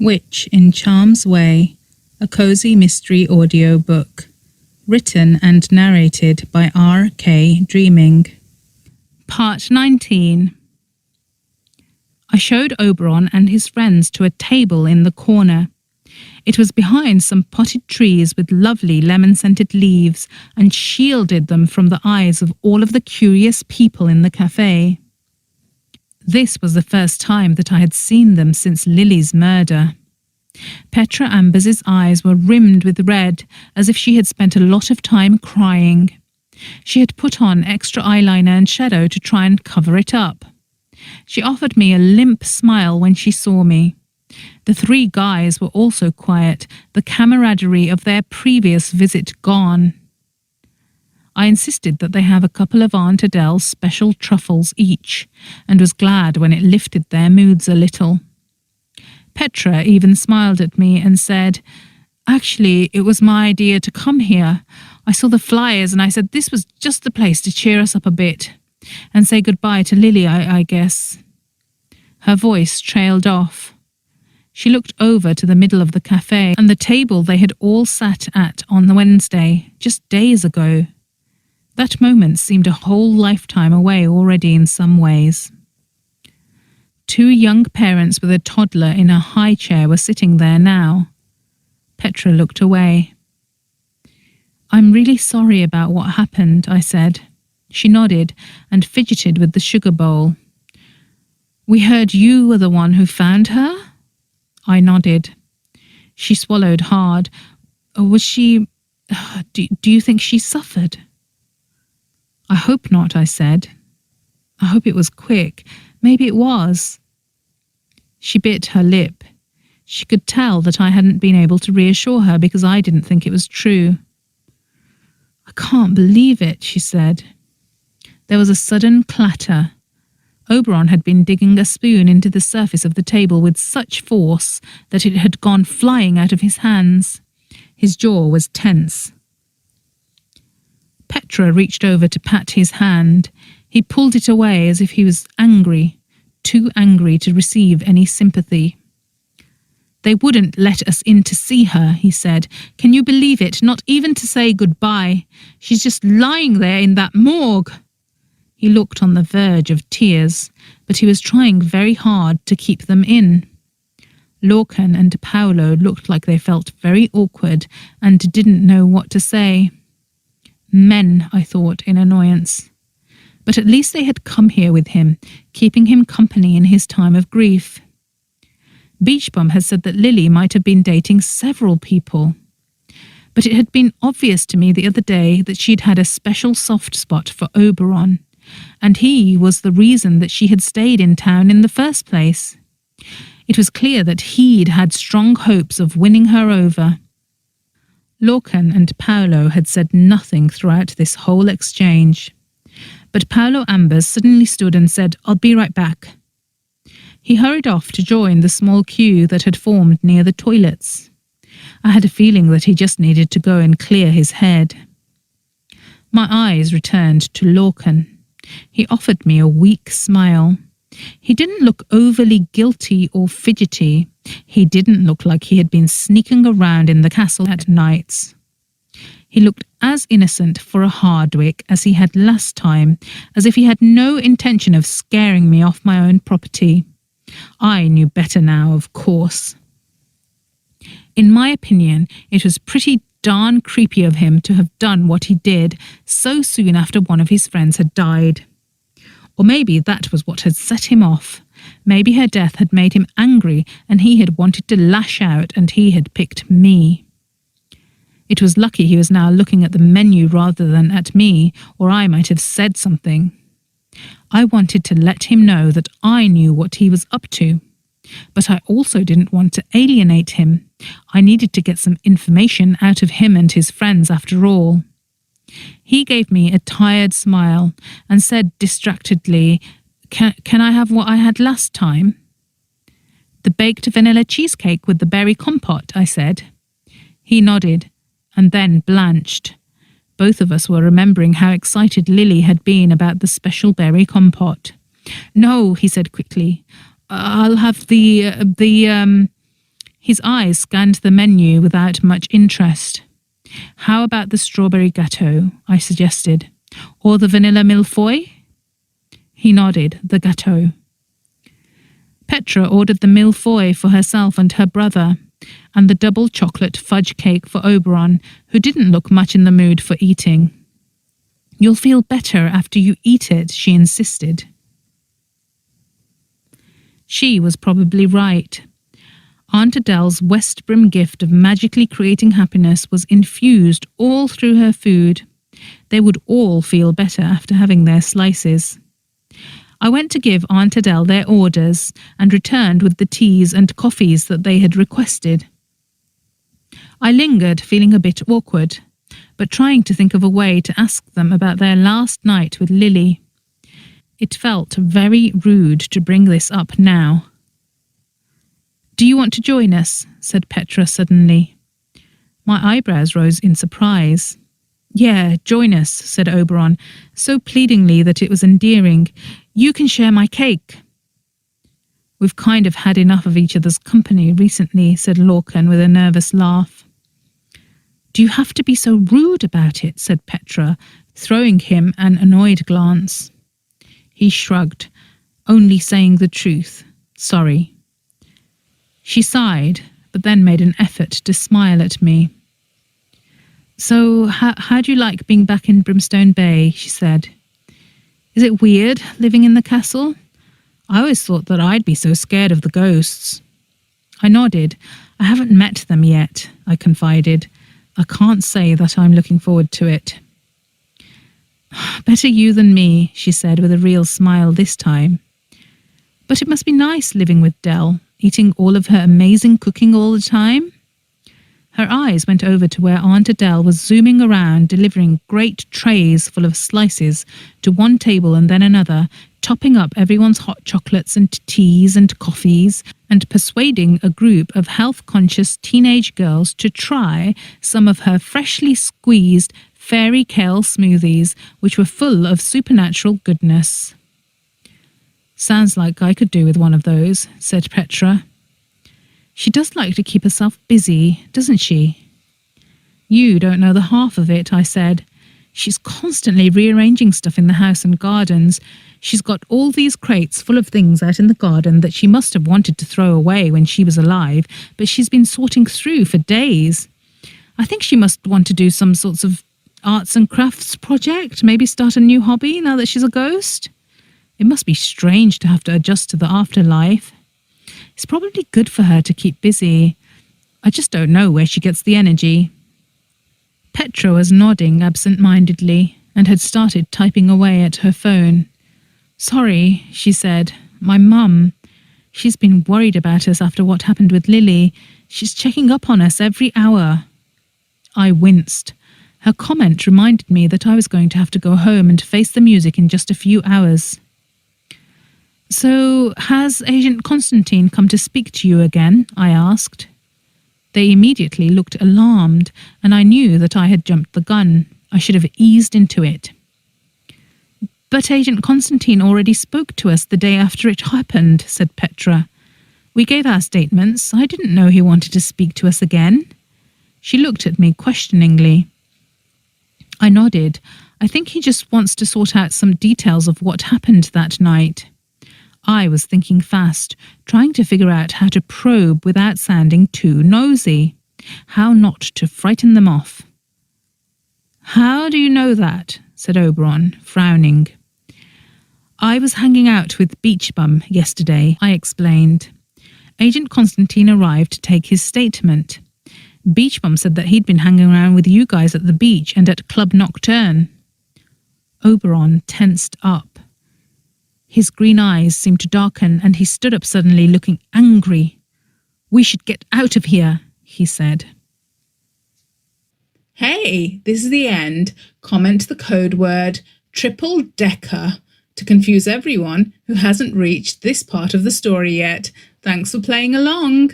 Witch in Charm's Way, a cozy mystery audio book, written and narrated by R.K. Dreaming. Part 19. I showed Oberon and his friends to a table in the corner. It was behind some potted trees with lovely lemon-scented leaves and shielded them from the eyes of all of the curious people in the cafe. This was the first time that I had seen them since Lily's murder. Petra Ambers's eyes were rimmed with red, as if she had spent a lot of time crying. She had put on extra eyeliner and shadow to try and cover it up. She offered me a limp smile when she saw me. The three guys were also quiet, the camaraderie of their previous visit gone. I insisted that they have a couple of Aunt Adele's special truffles each, and was glad when it lifted their moods a little. Petra even smiled at me and said, "Actually, it was my idea to come here. I saw the flyers and I said this was just the place to cheer us up a bit and say goodbye to Lily, I guess." Her voice trailed off. She looked over to the middle of the cafe and the table they had all sat at on the Wednesday, just days ago. That moment seemed a whole lifetime away already in some ways. Two young parents with a toddler in a high chair were sitting there now. Petra looked away. "I'm really sorry about what happened," I said. She nodded and fidgeted with the sugar bowl. "We heard you were the one who found her?" I nodded. She swallowed hard. "Was she... Do you think she suffered?" "I hope not," I said. "I hope it was quick. Maybe it was." She bit her lip. She could tell that I hadn't been able to reassure her because I didn't think it was true. "I can't believe it," she said. There was a sudden clatter. Oberon had been digging a spoon into the surface of the table with such force that it had gone flying out of his hands. His jaw was tense. Petra reached over to pat his hand. He pulled it away as if he was angry, too angry to receive any sympathy. "They wouldn't let us in to see her," he said. "Can you believe it? Not even to say goodbye. She's just lying there in that morgue." He looked on the verge of tears, but he was trying very hard to keep them in. Lorcan and Paolo looked like they felt very awkward and didn't know what to say. Men, I thought in annoyance. But at least they had come here with him, keeping him company in his time of grief. Beachbum had said that Lily might have been dating several people. But it had been obvious to me the other day that she'd had a special soft spot for Oberon, and he was the reason that she had stayed in town in the first place. It was clear that he'd had strong hopes of winning her over. Lorcan and Paolo had said nothing throughout this whole exchange. But Paolo Ambers suddenly stood and said, "I'll be right back." He hurried off to join the small queue that had formed near the toilets. I had a feeling that he just needed to go and clear his head. My eyes returned to Lorcan. He offered me a weak smile. He didn't look overly guilty or fidgety. He didn't look like he had been sneaking around in the castle at nights. He looked as innocent for a Hardwick as he had last time, as if he had no intention of scaring me off my own property. I knew better now, of course. In my opinion, it was pretty darn creepy of him to have done what he did so soon after one of his friends had died. Or maybe that was what had set him off. Maybe her death had made him angry and he had wanted to lash out and he had picked me. It was lucky he was now looking at the menu rather than at me, or I might have said something. I wanted to let him know that I knew what he was up to. But I also didn't want to alienate him. I needed to get some information out of him and his friends after all. He gave me a tired smile and said distractedly, Can I have what I had last time?" "The baked vanilla cheesecake with the berry compote," I said. He nodded and then blanched. Both of us were remembering how excited Lily had been about the special berry compote. "No," he said quickly. "I'll have the His eyes scanned the menu without much interest. How about the strawberry gâteau? I suggested. Or the vanilla millefeuille? He nodded. The gâteau. Petra ordered the millefeuille for herself and her brother, and the double chocolate fudge cake for Oberon, who didn't look much in the mood for eating. You'll feel better after you eat it, she insisted. She was probably right. Aunt Adele's West Brim gift of magically creating happiness was infused all through her food. They would all feel better after having their slices. I went to give Aunt Adele their orders and returned with the teas and coffees that they had requested. I lingered, feeling a bit awkward, but trying to think of a way to ask them about their last night with Lily. It felt very rude to bring this up now. Do you want to join us? Said Petra suddenly. My eyebrows rose in surprise. Yeah, join us, said Oberon, so pleadingly that it was endearing. You can share my cake. We've kind of had enough of each other's company recently, said Lorcan with a nervous laugh. Do you have to be so rude about it? Said Petra, throwing him an annoyed glance. He shrugged, only saying the truth. Sorry. She sighed, but then made an effort to smile at me. So, how do you like being back in Brimstone Bay? She said. Is it weird living in the castle? I always thought that I'd be so scared of the ghosts. I nodded. I haven't met them yet, I confided. I can't say that I'm looking forward to it. Better you than me, she said with a real smile this time. But it must be nice living with Dell, eating all of her amazing cooking all the time. Her eyes went over to where Aunt Adele was zooming around, delivering great trays full of slices to one table and then another, topping up everyone's hot chocolates and teas and coffees, and persuading a group of health-conscious teenage girls to try some of her freshly squeezed fairy kale smoothies, which were full of supernatural goodness. Sounds like I could do with one of those, said Petra. She does like to keep herself busy, doesn't she? You don't know the half of it, I said. She's constantly rearranging stuff in the house and gardens. She's got all these crates full of things out in the garden that she must have wanted to throw away when she was alive, but she's been sorting through for days. I think she must want to do some sorts of arts and crafts project, maybe start a new hobby now that she's a ghost. It must be strange to have to adjust to the afterlife. It's probably good for her to keep busy. I just don't know where she gets the energy. Petra was nodding absent-mindedly and had started typing away at her phone. Sorry, she said. My mum. She's been worried about us after what happened with Lily. She's checking up on us every hour. I winced. Her comment reminded me that I was going to have to go home and face the music in just a few hours. So, has Agent Constantine come to speak to you again? I asked. They immediately looked alarmed, and I knew that I had jumped the gun. I should have eased into it. But Agent Constantine already spoke to us the day after it happened, said Petra. We gave our statements. I didn't know he wanted to speak to us again. She looked at me questioningly. I nodded. I think he just wants to sort out some details of what happened that night. I was thinking fast, trying to figure out how to probe without sounding too nosy. How not to frighten them off. How do you know that? Said Oberon, frowning. I was hanging out with Beach Bum yesterday, I explained. Agent Constantine arrived to take his statement. Beach Bum said that he'd been hanging around with you guys at the beach and at Club Nocturne. Oberon tensed up. His green eyes seemed to darken, and he stood up suddenly, looking angry. We should get out of here, he said. Hey, this is the end. Comment the code word triple decker to confuse everyone who hasn't reached this part of the story yet. Thanks for playing along.